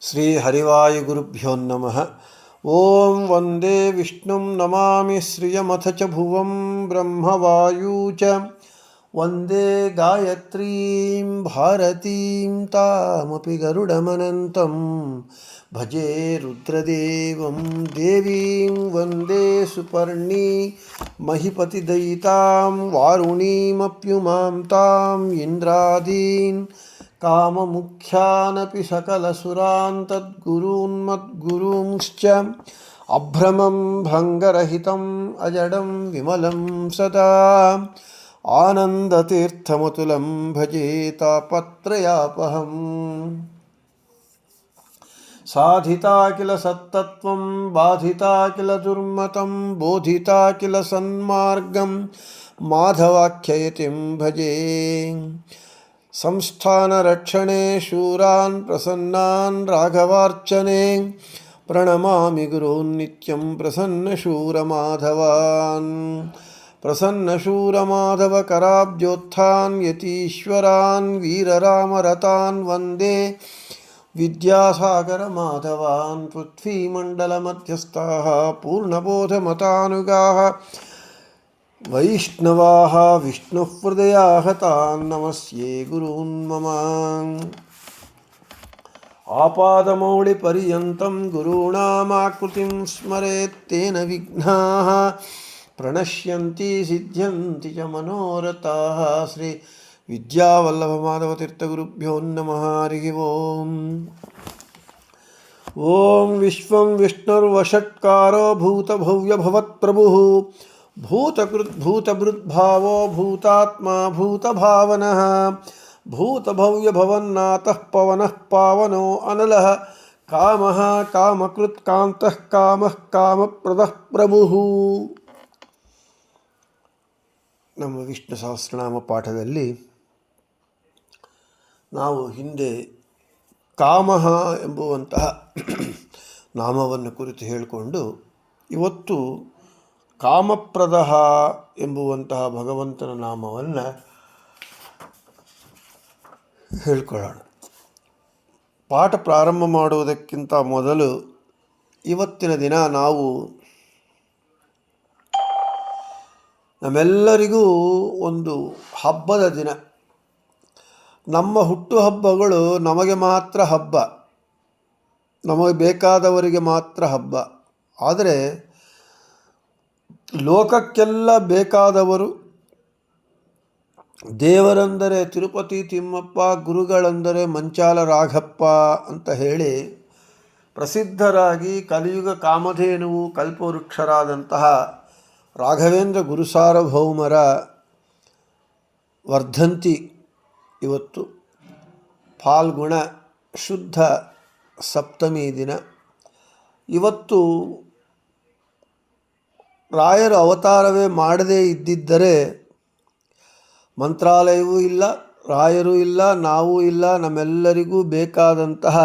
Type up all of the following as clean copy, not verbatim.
ಶ್ರೀ ಹರಿವಾಯುಗುರುಭ್ಯೋ ನಮಃ. ಓಂ ವಂದೇ ವಿಷ್ಣುಂ ನಮಾಮಿ ಶ್ರಿಯಮಥ ಚ ಭುವಂ ಬ್ರಹ್ಮವಾಯೂ ಚ ವಂದೇ ಗಾಯತ್ರೀಂ ಭಾರತೀಂ ತಾಮಪಿ ಗರುಡಮನಂತಂ ಭಜೆ ರುದ್ರದೇವಂ ದೇವೀಂ ವಂದೇ ಸುಪರ್ಣಿ ಮಹಿಪತಿದಯಿತಾಂ ವಾರುಣೀಮಪ್ಯುಮಾಂ ತಾಂ ಇಂದ್ರಾದೀನ್ ಕಾಮಮುಖ್ಯಾನಪಿ ಸಕಲಸುರಾನ್ ತದ್ಗುರೂನ್ಮದ್ಗುರೂಂಶ್ಚ ಅಭ್ರಮಂ ಭಂಗರಹಿತಂ ಅಜಡಂ ವಿಮಲಂ ಸದಾ ಆನಂದತೀರ್ಥಮತುಲಂ ಭಜೆ ತಾಪತ್ರಯಾಪಹಂ. ಸಾಧಿತಾ ಕಿಲ ಸತ್ತತ್ವಂ ಬಾಧಿತಾ ಕಿಲ ದುರ್ಮತಂ ಬೋಧಿತಾ ಕಿಲ ಸನ್ಮಾರ್ಗಂ ಮಾಧವಾಖ್ಯಯತಿಂ ಭಜೆ. ಸಂಸ್ಥಾನರಕ್ಷಣೆ ಶೂರಾನ್ ಪ್ರಸನ್ನಾನ್ ರಾಘವಾರ್ಚನೆ ಪ್ರಣಮಾಮಿ ಗುರೂನ್ ನಿತ್ಯಂ ಪ್ರಸನ್ನಶೂರಮಾಧವಾನ್. ಪ್ರಸನ್ನಶೂರಮಾಧವಕರಾಬ್ಜೋತ್ಥಾನ್ ಯತೀಶ್ವರಾನ್ ವೀರರಾಮರತಾನ್ ವಂದೇ ವಿದ್ಯಾಸಾಗರಮಾಧವಾನ್. ಪೃಥ್ವೀಮಂಡಲಮಧ್ಯಸ್ಥಾಃ ಪೂರ್ಣಬೋಧಮತಾನುಗಾಃ ವೈಷ್ಣವಾಃ ವಿಷ್ಣುಹೃದಯಾಃ ತಾನ್ ನಮಸ್ಯೆ ಗುರೂನ್ ಮಮ. ಆಪಾದಮೌಳಿಪರ್ಯಂತಂ ಗುರುಣಾಮಾಕೃತಿಂ ಸ್ಮರೇತ್ ತೇನ ವಿಘ್ನಾಃ ಪ್ರಣಶ್ಯಂತಿ ಸಿದ್ಧ್ಯಂತಿ ಚ ಮನೋರಥಾಃ. ಶ್ರೀ ವಿದ್ಯಾವಲ್ಲಭಮಾಧವತೀರ್ಥಗುರುಭ್ಯೋ ನಮಃ. ಹರಿ ಓಂ. ಓಂ ವಿಶ್ವಂ ವಿಷ್ಣುರ್ವಷಟ್ಕಾರೋ ಭೂತಭವ್ಯಭವತ್ಪ್ರಭುಃ ಭೂತಕೃದ್ಭೂತಭೃದ್ಭಾವೋ ಭೂತಾತ್ಮಾ ಭೂತಭಾವನಃ ಭೂತಭವ್ಯಭವನ್ನಾಥಃ ಪವನಃ ಪಾವನೋ ಅನಲಃ ಕಾಮಃ ಕಾಮಕೃತ್ ಕಾಂತಃ ಕಾಮಃ ಕಾಮಪ್ರದಃ ಪ್ರಭುಃ. ನಮ್ಮ ವಿಷ್ಣು ಸಹಸ್ರನಾಮ ಪಾಠದಲ್ಲಿ ನಾವು ಹಿಂದೆ ಕಾಮಃ ಎಂಬುವಂತಹ ನಾಮವನ್ನು ಕುರಿತು ಹೇಳಿಕೊಂಡು ಇವತ್ತು ಕಾಮಪ್ರದಃ ಎಂಬುವಂತಹ ಭಗವಂತನ ನಾಮವನ್ನು ಹೇಳ್ಕೊಳ್ಳೋಣ. ಪಾಠ ಪ್ರಾರಂಭ ಮಾಡುವುದಕ್ಕಿಂತ ಮೊದಲು ಇವತ್ತಿನ ದಿನ ನಾವು ನಮ್ಮೆಲ್ಲರಿಗೂ ಒಂದು ಹಬ್ಬದ ದಿನ. ನಮ್ಮ ಹುಟ್ಟುಹಬ್ಬಗಳು ನಮಗೆ ಮಾತ್ರ ಹಬ್ಬ, ನಮಗೆ ಬೇಕಾದವರಿಗೆ ಮಾತ್ರ ಹಬ್ಬ. ಆದರೆ ಲೋಕಕ್ಕೆಲ್ಲ ಬೇಕಾದವರು ದೇವರೆಂದರೆ ತಿರುಪತಿ ತಿಮ್ಮಪ್ಪ, ಗುರುಗಳೆಂದರೆ ಮಂಚಾಲ ರಾಘಪ್ಪ ಅಂತ ಹೇಳಿ ಪ್ರಸಿದ್ಧರಾಗಿ ಕಲಿಯುಗ ಕಾಮಧೇನುವು ಕಲ್ಪವೃಕ್ಷರಾದಂತಹ ರಾಘವೇಂದ್ರ ಗುರುಸಾರ್ವಭೌಮರ ವರ್ಧಂತಿ ಇವತ್ತು. ಫಾಲ್ಗುಣ ಶುದ್ಧ ಸಪ್ತಮಿ ದಿನ. ಇವತ್ತು ರಾಯರು ಅವತಾರವೇ ಮಾಡದೇ ಇದ್ದಿದ್ದರೆ ಮಂತ್ರಾಲಯವೂ ಇಲ್ಲ, ರಾಯರೂ ಇಲ್ಲ, ನಾವೂ ಇಲ್ಲ, ನಮ್ಮೆಲ್ಲರಿಗೂ ಬೇಕಾದಂತಹ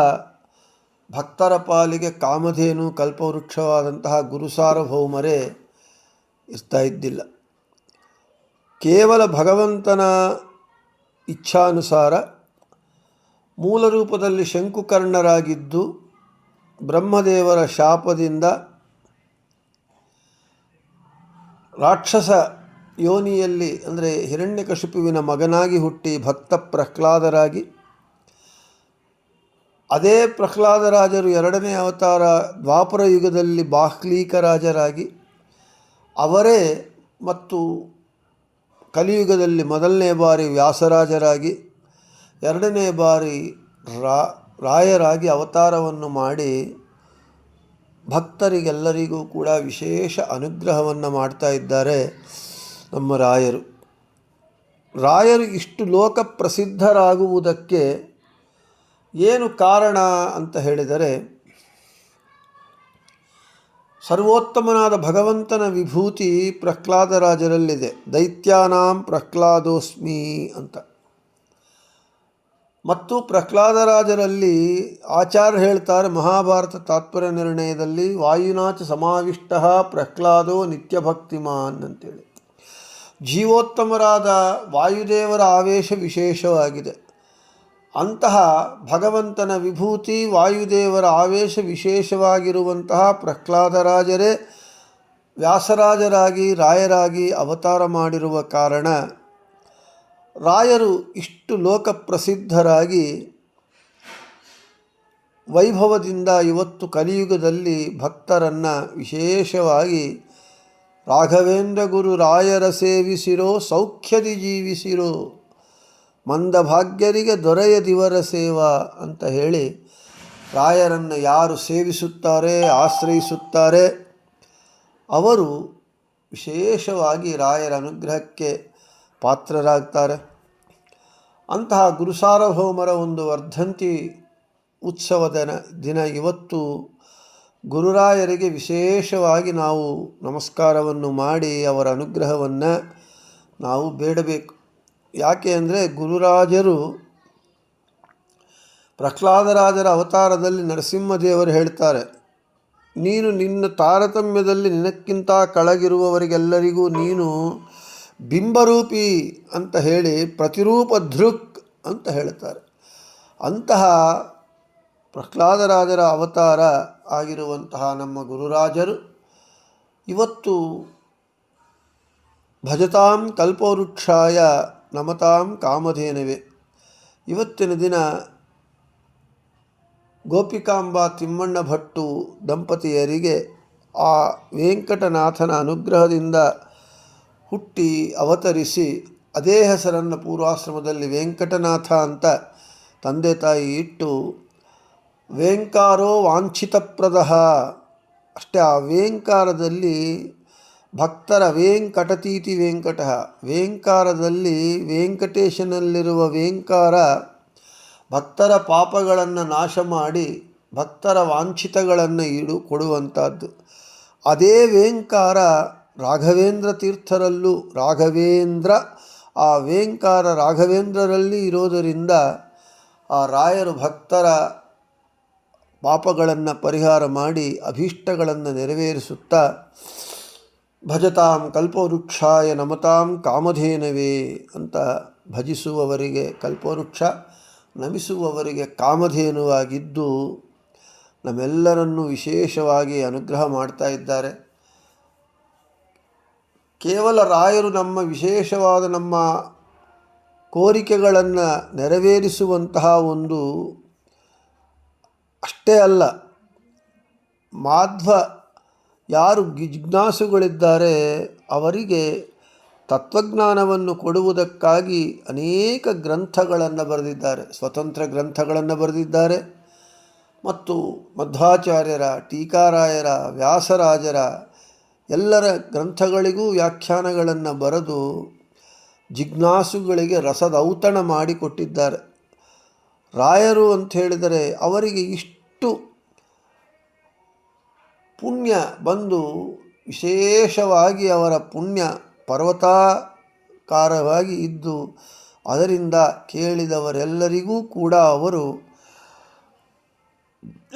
ಭಕ್ತರ ಪಾಲಿಗೆ ಕಾಮಧೇನು ಕಲ್ಪವೃಕ್ಷವಾದಂತಹ ಗುರುಸಾರ್ವಭೌಮರೇ ಇರ್ತಾ ಇದ್ದಿಲ್ಲ. ಕೇವಲ ಭಗವಂತನ ಇಚ್ಛಾನುಸಾರ ಮೂಲ ರೂಪದಲ್ಲಿ ಶಂಕುಕರ್ಣರಾಗಿದ್ದು ಬ್ರಹ್ಮದೇವರ ಶಾಪದಿಂದ ರಾಕ್ಷಸ ಯೋನಿಯಲ್ಲಿ ಅಂದರೆ ಹಿರಣ್ಯಕಶಿಪುವಿನ ಮಗನಾಗಿ ಹುಟ್ಟಿ ಭಕ್ತ ಪ್ರಹ್ಲಾದರಾಗಿ, ಅದೇ ಪ್ರಹ್ಲಾದರಾಜರು ಎರಡನೇ ಅವತಾರ ದ್ವಾಪರ ಯುಗದಲ್ಲಿ ಬಾಹ್ಲೀಕರಾಜರಾಗಿ, ಅವರೇ ಮತ್ತು ಕಲಿಯುಗದಲ್ಲಿ ಮೊದಲನೇ ಬಾರಿ ವ್ಯಾಸರಾಜರಾಗಿ, ಎರಡನೇ ಬಾರಿ ರಾಯರಾಗಿ ಅವತಾರವನ್ನು ಮಾಡಿ ಭಕ್ತರಿಗೆಲ್ಲರಿಗೂ ಕೂಡ ವಿಶೇಷ ಅನುಗ್ರಹವನ್ನು ಮಾಡ್ತಾ ಇದ್ದಾರೆ ನಮ್ಮ ರಾಯರು. ರಾಯರು ಇಷ್ಟು ಲೋಕ ಪ್ರಸಿದ್ಧರಾಗುವುದಕ್ಕೆ ಏನು ಕಾರಣ ಅಂತ ಹೇಳಿದರೆ, ಸರ್ವೋತ್ತಮನಾದ ಭಗವಂತನ ವಿಭೂತಿ ಪ್ರಹ್ಲಾದರಾಜರಲ್ಲಿದೆ. ದೈತ್ಯಾನಾಂ ಪ್ರಹ್ಲಾದೋಸ್ಮಿ ಅಂತ. ಮತ್ತು ಪ್ರಹ್ಲಾದರಾಜರಲ್ಲಿ ಆಚಾರ್ಯ ಹೇಳ್ತಾರೆ ಮಹಾಭಾರತ ತಾತ್ಪರ್ಯ ನಿರ್ಣಯದಲ್ಲಿ, ವಾಯುನಾಚ ಸಮಾವಿಷ್ಟ ಪ್ರಹ್ಲಾದೋ ನಿತ್ಯಭಕ್ತಿಮಾನ್ ಅಂತೇಳಿ. ಜೀವೋತ್ತಮರಾದ ವಾಯುದೇವರ ಆವೇಶ ವಿಶೇಷವಾಗಿದೆ. ಅಂತಹ ಭಗವಂತನ ವಿಭೂತಿ ವಾಯುದೇವರ ಆವೇಶ ವಿಶೇಷವಾಗಿರುವಂತಹ ಪ್ರಹ್ಲಾದರಾಜರೇ ವ್ಯಾಸರಾಜರಾಗಿ ರಾಯರಾಗಿ ಅವತಾರ ಮಾಡಿರುವ ಕಾರಣ ರಾಯರು ಇಷ್ಟು ಲೋಕಪ್ರಸಿದ್ಧರಾಗಿ ವೈಭವದಿಂದ ಇವತ್ತು ಕಲಿಯುಗದಲ್ಲಿ ಭಕ್ತರನ್ನು ವಿಶೇಷವಾಗಿ ರಾಘವೇಂದ್ರ ಗುರು ರಾಯರ ಸೇವಿಸಿರೋ ಸೌಖ್ಯದಿ ಜೀವಿಸಿರೋ ಮಂದಭಾಗ್ಯರಿಗೆ ದೊರೆಯದಿವರ ಸೇವಾ ಅಂತ ಹೇಳಿ ರಾಯರನ್ನು ಯಾರು ಸೇವಿಸುತ್ತಾರೆ ಆಶ್ರಯಿಸುತ್ತಾರೆ ಅವರು ವಿಶೇಷವಾಗಿ ರಾಯರ ಅನುಗ್ರಹಕ್ಕೆ ಪಾತ್ರರಾಗ್ತಾರೆ. ಅಂತಹ ಗುರುಸಾರ್ವಭೌಮರ ಒಂದು ವರ್ಧಂತಿ ಉತ್ಸವದ ದಿನ ಇವತ್ತು ಗುರುರಾಯರಿಗೆ ವಿಶೇಷವಾಗಿ ನಾವು ನಮಸ್ಕಾರವನ್ನು ಮಾಡಿ ಅವರ ಅನುಗ್ರಹವನ್ನು ನಾವು ಬೇಡಬೇಕು. ಯಾಕೆ ಅಂದರೆ ಗುರುರಾಜರು ಪ್ರಹ್ಲಾದರಾಜರ ಅವತಾರದಲ್ಲಿ ನರಸಿಂಹದೇವರು ಹೇಳ್ತಾರೆ, ನೀನು ನಿನ್ನ ತಾರತಮ್ಯದಲ್ಲಿ ನಿನಕ್ಕಿಂತ ಕೆಳಗಿರುವವರಿಗೆಲ್ಲರಿಗೂ ನೀನು ಬಿಂಬರೂಪಿ ಅಂತ ಹೇಳಿ ಪ್ರತಿರೂಪ ದೃಕ್ ಅಂತ ಹೇಳ್ತಾರೆ. ಅಂತಹ ಪ್ರಹ್ಲಾದರಾಜರ ಅವತಾರ ಆಗಿರುವಂತಹ ನಮ್ಮ ಗುರುರಾಜರು ಇವತ್ತು ಭಜತಾಂ ಕಲ್ಪವೃಕ್ಷಾಯ ನಮತಾಂ ಕಾಮಧೇನವೇ. ಇವತ್ತಿನ ದಿನ ಗೋಪಿಕಾಂಬಾ ತಿಮ್ಮಣ್ಣ ಭಟ್ಟು ದಂಪತಿಯರಿಗೆ ಆ ವೆಂಕಟನಾಥನ ಅನುಗ್ರಹದಿಂದ ಹುಟ್ಟಿ ಅವತರಿಸಿ ಅದೇ ಹೆಸರನ್ನು ಪೂರ್ವಾಶ್ರಮದಲ್ಲಿ ವೆಂಕಟನಾಥ ಅಂತ ತಂದೆ ತಾಯಿ ಇಟ್ಟು ವೇಂಕಾರೋ ವಾಂಛಿತಪ್ರದಃ ಅಷ್ಟೇ. ಆ ವೇಂಕಾರದಲ್ಲಿ ಭಕ್ತರ ವೇಂಕಟತೀತಿ ವೆಂಕಟ, ವೇಂಕಾರದಲ್ಲಿ ವೆಂಕಟೇಶನಲ್ಲಿರುವ ವೇಂಕಾರ ಭಕ್ತರ ಪಾಪಗಳನ್ನು ನಾಶ ಮಾಡಿ ಭಕ್ತರ ವಾಂಛಿತಗಳನ್ನು ಕೊಡುವಂಥದ್ದು. ಅದೇ ವೇಂಕಾರ ರಾಘವೇಂದ್ರ ತೀರ್ಥರಲ್ಲೂ ರಾಘವೇಂದ್ರ, ಆ ವೇಂಕಾರ ರಾಘವೇಂದ್ರರಲ್ಲಿ ಇರೋದರಿಂದ ಆ ರಾಯರು ಭಕ್ತರ ಪಾಪಗಳನ್ನು ಪರಿಹಾರ ಮಾಡಿ ಅಭೀಷ್ಟಗಳನ್ನು ನೆರವೇರಿಸುತ್ತಾ ಭಜತಾಂ ಕಲ್ಪವೃಕ್ಷಾಯ ನಮತಾಂ ಕಾಮಧೇನವೇ ಅಂತ ಭಜಿಸುವವರಿಗೆ ಕಲ್ಪವೃಕ್ಷ, ನಮಿಸುವವರಿಗೆ ಕಾಮಧೇನುವಾಗಿದ್ದು ನಮ್ಮೆಲ್ಲರನ್ನೂ ವಿಶೇಷವಾಗಿ ಅನುಗ್ರಹ ಮಾಡ್ತಾ ಇದ್ದಾರೆ. ಕೇವಲ ರಾಯರು ನಮ್ಮ ವಿಶೇಷವಾದ ನಮ್ಮ ಕೋರಿಕೆಗಳನ್ನು ನೆರವೇರಿಸುವಂತಹ ಒಂದು ಅಷ್ಟೇ ಅಲ್ಲ, ಮಾಧ್ವ ಯಾರು ಜಿಜ್ಞಾಸುಗಳಿದ್ದಾರೆ ಅವರಿಗೆ ತತ್ವಜ್ಞಾನವನ್ನು ಕೊಡುವುದಕ್ಕಾಗಿ ಅನೇಕ ಗ್ರಂಥಗಳನ್ನು ಬರೆದಿದ್ದಾರೆ. ಸ್ವತಂತ್ರ ಗ್ರಂಥಗಳನ್ನು ಬರೆದಿದ್ದಾರೆ ಮತ್ತು ಮಧ್ವಾಚಾರ್ಯರ, ಟೀಕಾರಾಯರ, ವ್ಯಾಸರಾಜರ ಎಲ್ಲರ ಗ್ರಂಥಗಳಿಗೂ ವ್ಯಾಖ್ಯಾನಗಳನ್ನು ಬರೆದು ಜಿಜ್ಞಾಸುಗಳಿಗೆ ರಸದೌತಣ ಮಾಡಿಕೊಟ್ಟಿದ್ದಾರೆ. ರಾಯರು ಅಂತ ಹೇಳಿದರೆ ಅವರಿಗೆ ಇಷ್ಟು ಪುಣ್ಯ ಬಂದು ವಿಶೇಷವಾಗಿ ಅವರ ಪುಣ್ಯ ಪರ್ವತಾಕಾರವಾಗಿ ಇದ್ದು ಅದರಿಂದ ಕೇಳಿದವರೆಲ್ಲರಿಗೂ ಕೂಡ ಅವರು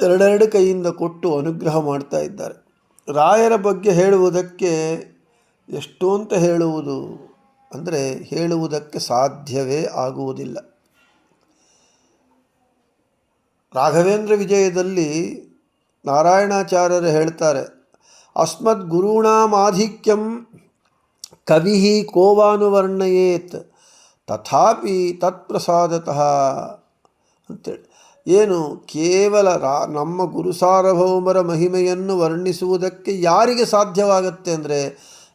ಎರಡೆರಡು ಕೈಯಿಂದ ಕೊಟ್ಟು ಅನುಗ್ರಹ ಮಾಡ್ತಾ ಇದ್ದಾರೆ. ರಾಯರ ಬಗ್ಗೆ ಹೇಳುವುದಕ್ಕೆ ಎಷ್ಟು ಅಂತ ಹೇಳುವುದು ಅಂದರೆ ಹೇಳುವುದಕ್ಕೆ ಸಾಧ್ಯವೇ ಆಗುವುದಿಲ್ಲ. ರಾಘವೇಂದ್ರ ವಿಜಯದಲ್ಲಿ ನಾರಾಯಣಾಚಾರ್ಯರು ಹೇಳ್ತಾರೆ, ಅಸ್ಮದ್ ಗುರುಣಾಮಾಧಿಕ್ಯಂ ಕವಿ ಕೋವಾನುವರ್ಣಯೇತ್ ತಥಾಪಿ ತತ್ಪ್ರಸಾದತಃ ಅಂತೇಳಿ. ಏನು ಕೇವಲ ನಮ್ಮ ಗುರು ಸಾರ್ವಭೌಮರ ಮಹಿಮೆಯನ್ನು ವರ್ಣಿಸುವುದಕ್ಕೆ ಯಾರಿಗೆ ಸಾಧ್ಯವಾಗುತ್ತೆ ಅಂದರೆ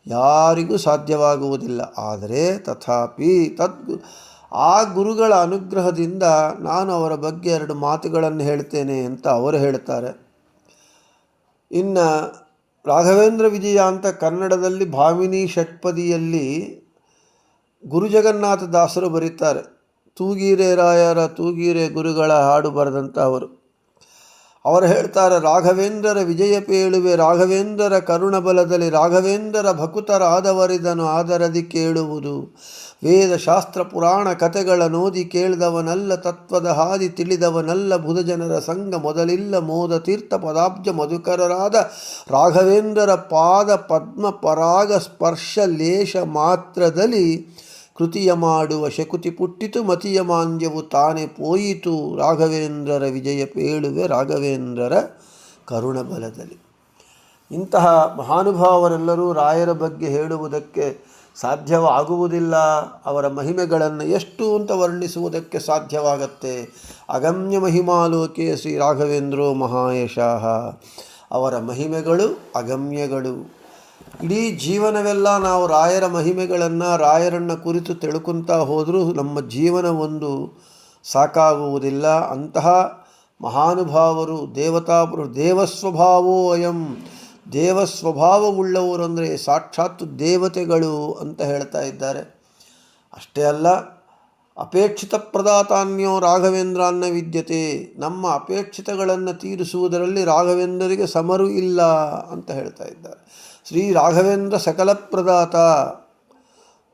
ಯಾರಿಗೂ ಸಾಧ್ಯವಾಗುವುದಿಲ್ಲ. ಆದರೆ ತಥಾಪಿ ಆ ಗುರುಗಳ ಅನುಗ್ರಹದಿಂದ ನಾನು ಅವರ ಬಗ್ಗೆ ಎರಡು ಮಾತುಗಳನ್ನು ಹೇಳ್ತೇನೆ ಅಂತ ಅವರು ಹೇಳ್ತಾರೆ. ಇನ್ನು ರಾಘವೇಂದ್ರ ವಿಜಯ ಅಂತ ಕನ್ನಡದಲ್ಲಿ ಭಾಮಿನಿ ಷಟ್ಪದಿಯಲ್ಲಿ ಗುರುಜಗನ್ನಾಥ ದಾಸರು ಬರೀತಾರೆ. ತೂಗೀರೆ ರಾಯರ ತೂಗೀರೆ ಗುರುಗಳ ಹಾಡು ಬರೆದಂಥ ಅವರು ಹೇಳ್ತಾರೆ, ರಾಘವೇಂದ್ರರ ವಿಜಯ ಪೇಳುವೆ ರಾಘವೇಂದ್ರರ ಕರುಣಬಲದಲ್ಲಿ ರಾಘವೇಂದ್ರರ ಭಕುತರಾದವರಿದನು ಆದರದಿ ಕೇಳುವುದು ವೇದ ಶಾಸ್ತ್ರ ಪುರಾಣ ಕಥೆಗಳ ನೋದಿ ಕೇಳಿದವನಲ್ಲ ತತ್ವದ ಹಾದಿ ತಿಳಿದವನಲ್ಲ ಬುಧಜನರ ಸಂಘ ಮೊದಲಿಲ್ಲ ಮೋದ ತೀರ್ಥ ಪದಾಬ್ಜ ಮಧುಕರರಾದ ರಾಘವೇಂದ್ರರ ಪಾದ ಪದ್ಮ ಪರಾಗ ಸ್ಪರ್ಶ ಲೇಷ ಮಾತ್ರದಲ್ಲಿ ಕೃತಿಯ ಮಾಡುವ ಶಕುತಿ ಪುಟ್ಟಿತು ಮತಿಯ ಮಾಂದ್ಯವು ತಾನೇ ಪೋಯಿತು ರಾಘವೇಂದ್ರರ ವಿಜಯ ಪೇಳುವೆ ರಾಘವೇಂದ್ರರ ಕರುಣಬಲದಲ್ಲಿ. ಇಂತಹ ಮಹಾನುಭಾವರೆಲ್ಲರೂ ರಾಯರ ಬಗ್ಗೆ ಹೇಳುವುದಕ್ಕೆ ಸಾಧ್ಯವಾಗುವುದಿಲ್ಲ. ಅವರ ಮಹಿಮೆಗಳನ್ನು ಎಷ್ಟು ಅಂತ ವರ್ಣಿಸುವುದಕ್ಕೆ ಸಾಧ್ಯವಾಗತ್ತೆ. ಅಗಮ್ಯ ಮಹಿಮಾಲೋಕೆ ಶ್ರೀ ರಾಘವೇಂದ್ರೋ ಮಹಾಯಶಃ. ಅವರ ಮಹಿಮೆಗಳು ಅಗಮ್ಯಗಳು. ಇಡೀ ಜೀವನವೆಲ್ಲ ನಾವು ರಾಯರ ಮಹಿಮೆಗಳನ್ನು ರಾಯರನ್ನು ಕುರಿತು ತಿಳ್ಕೊತಾ ಹೋದರೂ ನಮ್ಮ ಜೀವನ ಒಂದು ಸಾಕಾಗುವುದಿಲ್ಲ. ಅಂತಹ ಮಹಾನುಭಾವರು ದೇವಸ್ವಭಾವೋ ಅಯಂ. ದೇವಸ್ವಭಾವವುಳ್ಳವರು ಅಂದರೆ ಸಾಕ್ಷಾತ್ ದೇವತೆಗಳು ಅಂತ ಹೇಳ್ತಾ ಇದ್ದಾರೆ. ಅಷ್ಟೇ ಅಲ್ಲ, ಅಪೇಕ್ಷಿತ ಪ್ರದಾತಾನ್ಯೋ ರಾಘವೇಂದ್ರಾನ್ನ ವಿದ್ಯತೆ. ನಮ್ಮ ಅಪೇಕ್ಷಿತಗಳನ್ನು ತೀರಿಸುವುದರಲ್ಲಿ ರಾಘವೇಂದ್ರರಿಗೆ ಸಮರು ಇಲ್ಲ ಅಂತ ಹೇಳ್ತಾ ಇದ್ದಾರೆ. ಶ್ರೀ ರಾಘವೇಂದ್ರ ಸಕಲ ಪ್ರದಾತ.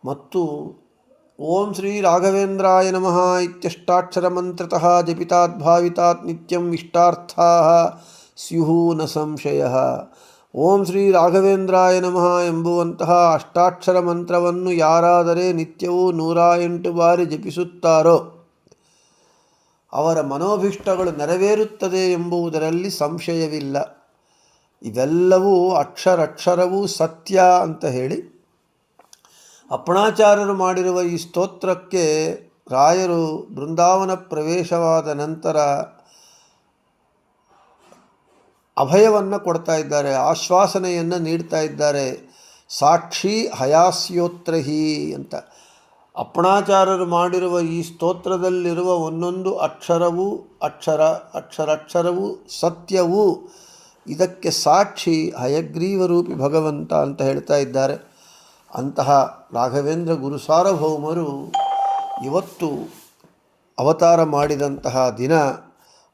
ಮತ್ತು ಓಂ ಶ್ರೀ ರಾಘವೇಂದ್ರಾಯ ನಮಃ ಇತ್ಯಷ್ಟಾಕ್ಷರ ಮಂತ್ರತಃ ಜಪಿತಾತ್ ಭಾವಿತಾತ್ ನಿತ್ಯಂ ಇಷ್ಟಾರ್ಥಾ ಸ್ಯುಃ ನ ಸಂಶಯ. ಓಂ ಶ್ರೀ ರಾಘವೇಂದ್ರಾಯ ನಮಃ ಎಂಬುವಂತಹ ಅಷ್ಟಾಕ್ಷರ ಮಂತ್ರವನ್ನು ಯಾರಾದರೆ ನಿತ್ಯವೂ 108 ಬಾರಿ ಜಪಿಸುತ್ತಾರೋ ಅವರ ಮನೋಭೀಷ್ಟಗಳು ನೆರವೇರುತ್ತದೆ ಎಂಬುದರಲ್ಲಿ ಸಂಶಯವಿಲ್ಲ. ಇವೆಲ್ಲವೂ ಅಕ್ಷರವೂ ಸತ್ಯ ಅಂತ ಹೇಳಿ ಅಪ್ಪಣಾಚಾರ್ಯರು ಮಾಡಿರುವ ಈ ಸ್ತೋತ್ರಕ್ಕೆ ರಾಯರು ಬೃಂದಾವನ ಪ್ರವೇಶವಾದ ನಂತರ ಅಭಯವನ್ನು ಕೊಡ್ತಾ ಇದ್ದಾರೆ, ಆಶ್ವಾಸನೆಯನ್ನು ನೀಡ್ತಾ ಇದ್ದಾರೆ. ಸಾಕ್ಷಿ ಹಯಾಸ್ಯೋತ್ರಹಿ ಅಂತ. ಅಪ್ಪಣಾಚಾರ್ಯರು ಮಾಡಿರುವ ಈ ಸ್ತೋತ್ರದಲ್ಲಿರುವ ಒಂದೊಂದು ಅಕ್ಷರವೂ ಸತ್ಯವೂ ಇದಕ್ಕೆ ಸಾಕ್ಷಿ ಹಯಗ್ರೀವರೂಪಿ ಭಗವಂತ ಅಂತ ಹೇಳ್ತಾ ಇದ್ದಾರೆ. ಅಂತಹ ರಾಘವೇಂದ್ರ ಗುರುಸಾರ್ವಭೌಮರು ಇವತ್ತು ಅವತಾರ ಮಾಡಿದಂತಹ ದಿನ.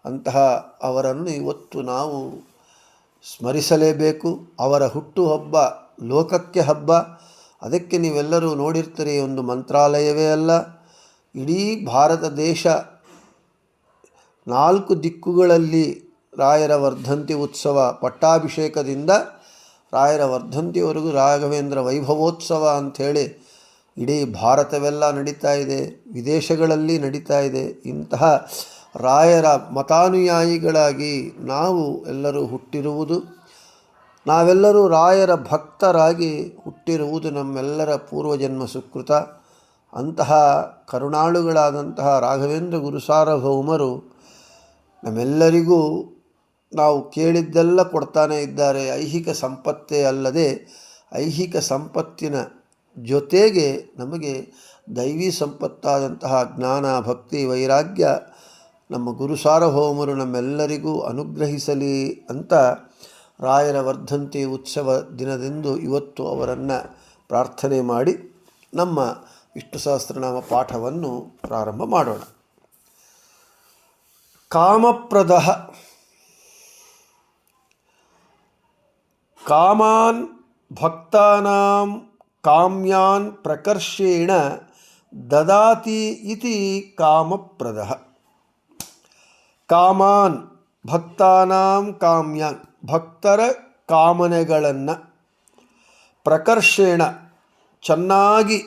ಅಂತಹ ಅವರನ್ನು ಇವತ್ತು ನಾವು ಸ್ಮರಿಸಲೇಬೇಕು. ಅವರ ಹುಟ್ಟುಹಬ್ಬ ಲೋಕಕ್ಕೆ ಹಬ್ಬ. ಅದಕ್ಕೆ ನೀವೆಲ್ಲರೂ ನೋಡಿರ್ತೀರಿ, ಒಂದು ಮಂತ್ರಾಲಯವೇ ಅಲ್ಲ, ಇಡೀ ಭಾರತ ದೇಶ 4 ದಿಕ್ಕುಗಳಲ್ಲಿ ರಾಯರ ವರ್ಧಂತಿ ಉತ್ಸವ, ಪಟ್ಟಾಭಿಷೇಕದಿಂದ ರಾಯರ ವರ್ಧಂತಿವರೆಗೂ ರಾಘವೇಂದ್ರ ವೈಭವೋತ್ಸವ ಅಂಥೇಳಿ ಇಡೀ ಭಾರತವೆಲ್ಲ ನಡೀತಾ ಇದೆ, ವಿದೇಶಗಳಲ್ಲಿ ನಡೀತಾ ಇದೆ. ಇಂತಹ ರಾಯರ ಮತಾನುಯಾಯಿಗಳಾಗಿ ನಾವು ಎಲ್ಲರೂ ಹುಟ್ಟಿರುವುದು, ನಾವೆಲ್ಲರೂ ರಾಯರ ಭಕ್ತರಾಗಿ ಹುಟ್ಟಿರುವುದು ನಮ್ಮೆಲ್ಲರ ಪೂರ್ವಜನ್ಮ ಸುಕೃತ. ಅಂತಹ ಕರುಣಾಳುಗಳಾದಂತಹ ರಾಘವೇಂದ್ರ ಗುರುಸಾರ್ವಭೌಮರು ನಮ್ಮೆಲ್ಲರಿಗೂ ನಾವು ಕೇಳಿದ್ದೆಲ್ಲ ಕೊಡ್ತಾನೇ ಇದ್ದಾರೆ. ಐಹಿಕ ಸಂಪತ್ತೇ ಅಲ್ಲದೆ ಐಹಿಕ ಸಂಪತ್ತಿನ ಜೊತೆಗೆ ನಮಗೆ ದೈವಿ ಸಂಪತ್ತಾದಂತಹ ಜ್ಞಾನ, ಭಕ್ತಿ, ವೈರಾಗ್ಯ ನಮ್ಮ ಗುರುಸಾರ್ವಭೌಮರು ನಮ್ಮೆಲ್ಲರಿಗೂ ಅನುಗ್ರಹಿಸಲಿ ಅಂತ ರಾಯರ ವರ್ಧಂತಿ ಉತ್ಸವ ದಿನದಂದು ಇವತ್ತು ಅವರನ್ನು ಪ್ರಾರ್ಥನೆ ಮಾಡಿ ನಮ್ಮ ವಿಷ್ಣು ಸಹಸ್ರನಾಮ ಪಾಠವನ್ನು ಪ್ರಾರಂಭ ಮಾಡೋಣ. ಕಾಮಪ್ರದಃ ಕಾಮಾನ್ ಭಕ್ತಾನಾಂ ಕಾಮ್ಯಾನ್ ಪ್ರಕರ್ಷೇಣ ದದಾತಿ ಇತಿ ಕಾಮಪ್ರದಃ. ಕಾಮಾನ್ ಭಕ್ತಾನಾಂ ಕಾಮ್ಯಾನ್ ಭಕ್ತರ ಕಾಮನೆಗಳನ್ನು ಪ್ರಕರ್ಷೇಣ ಚೆನ್ನಾಗಿ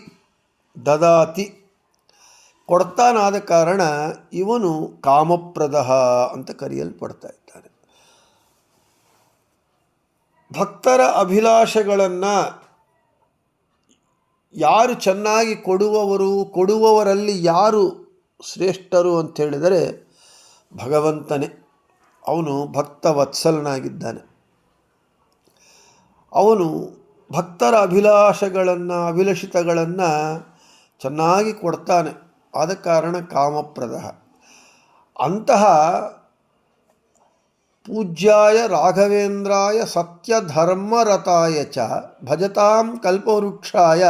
ದದಾತಿ ಕೊಡ್ತಾನಾದ ಕಾರಣ ಇವನು ಕಾಮಪ್ರದಃ ಅಂತ ಕರೆಯಲ್ಪಡ್ತಾ ಇದ್ದಾನೆ. ಭಕ್ತರ ಅಭಿಲಾಷೆಗಳನ್ನು ಯಾರು ಚೆನ್ನಾಗಿ ಕೊಡುವವರಲ್ಲಿ ಯಾರು ಶ್ರೇಷ್ಠರು ಅಂಥೇಳಿದರೆ ಭಗವಂತನೇ. ಅವನು ಭಕ್ತ ವತ್ಸಲನಾಗಿದ್ದಾನೆ. ಅವನು ಭಕ್ತರ ಅಭಿಲಾಷಿತಗಳನ್ನು ಚೆನ್ನಾಗಿ ಕೊಡ್ತಾನೆ. ಆದ ಕಾರಣ ಕಾಮಪ್ರದಃ. ಅಂತಹ ಪೂಜ್ಯಾಯ ರಾಘವೇಂದ್ರಾಯ ಸತ್ಯಧರ್ಮರತಾಯ ಚ ಭಜತಾಂ ಕಲ್ಪವೃಕ್ಷಾಯ